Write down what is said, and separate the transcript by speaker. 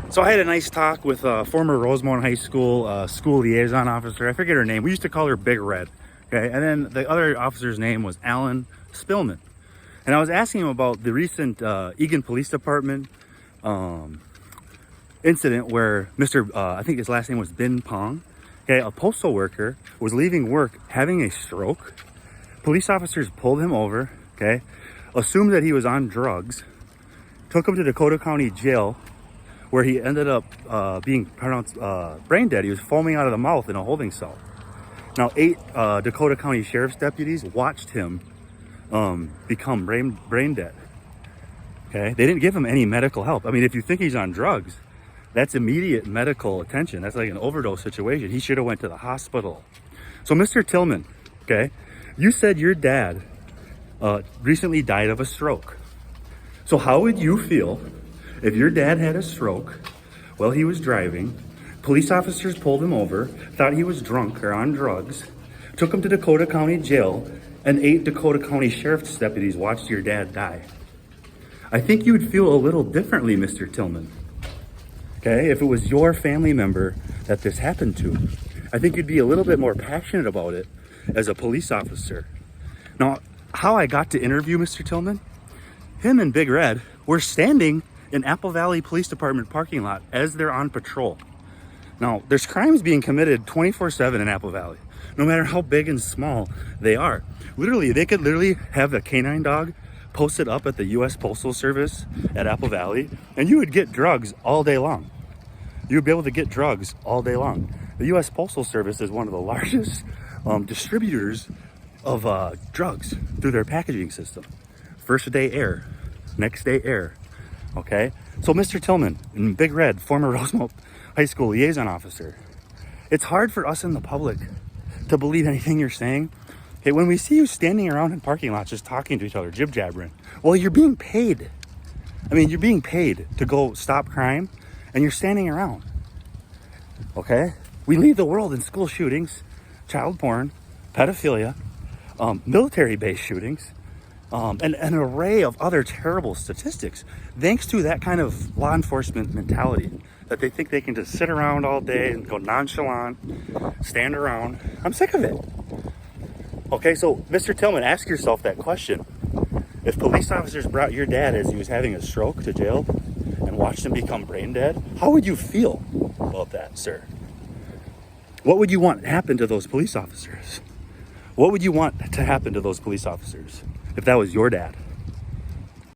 Speaker 1: So I had a nice talk with a former Rosemont High School school liaison officer. I forget her name. We used to call her Big Red. Okay, and then the other officer's name was Alan Spillman. And I was asking him about the recent Eagan Police Department incident where I think his last name was Bin Pong. Okay, a postal worker was leaving work having a stroke. Police officers pulled him over. Okay, assumed that he was on drugs, took him to Dakota County Jail, where he ended up being pronounced brain dead. He was foaming out of the mouth in a holding cell. Now, 8 Dakota County Sheriff's deputies watched him become brain dead. Okay, they didn't give him any medical help. I mean, if you think he's on drugs, that's immediate medical attention. That's like an overdose situation. He should have went to the hospital. So, Mr. Tillman, okay, you said your dad recently died of a stroke. So how would you feel if your dad had a stroke while he was driving, police officers pulled him over, thought he was drunk or on drugs, took him to Dakota County Jail, and 8 Dakota County Sheriff's deputies watched your dad die? I think you would feel a little differently, Mr. Tillman. Okay, if it was your family member that this happened to, I think you'd be a little bit more passionate about it as a police officer. Now, how I got to interview Mr. Tillman, him and Big Red were standing in Apple Valley Police Department parking lot as they're on patrol. Now, there's crimes being committed 24/7 in Apple Valley, no matter how big and small they are. Literally, they could literally have a canine dog posted up at the U.S. Postal Service at Apple Valley, and you would get drugs all day long. You would be able to get drugs all day long. The U.S. Postal Service is one of the largest distributors of drugs through their packaging system. First day air, next day air. Okay, so Mr. Tillman and Big Red, former Rosemont High School liaison officer, it's hard for us in the public to believe anything you're saying. Okay, when we see you standing around in parking lots just talking to each other, jib-jabbering, well, you're being paid. I mean, you're being paid to go stop crime, and you're standing around. Okay, we lead the world in school shootings, child porn, pedophilia, military-based shootings, and an array of other terrible statistics, thanks to that kind of law enforcement mentality that they think they can just sit around all day and go nonchalant, stand around. I'm sick of it. Okay, so Mr. Tillman, ask yourself that question. If police officers brought your dad as he was having a stroke to jail and watched him become brain dead, how would you feel about that, sir? What would you want to happen to those police officers? What would you want to happen to those police officers if that was your dad?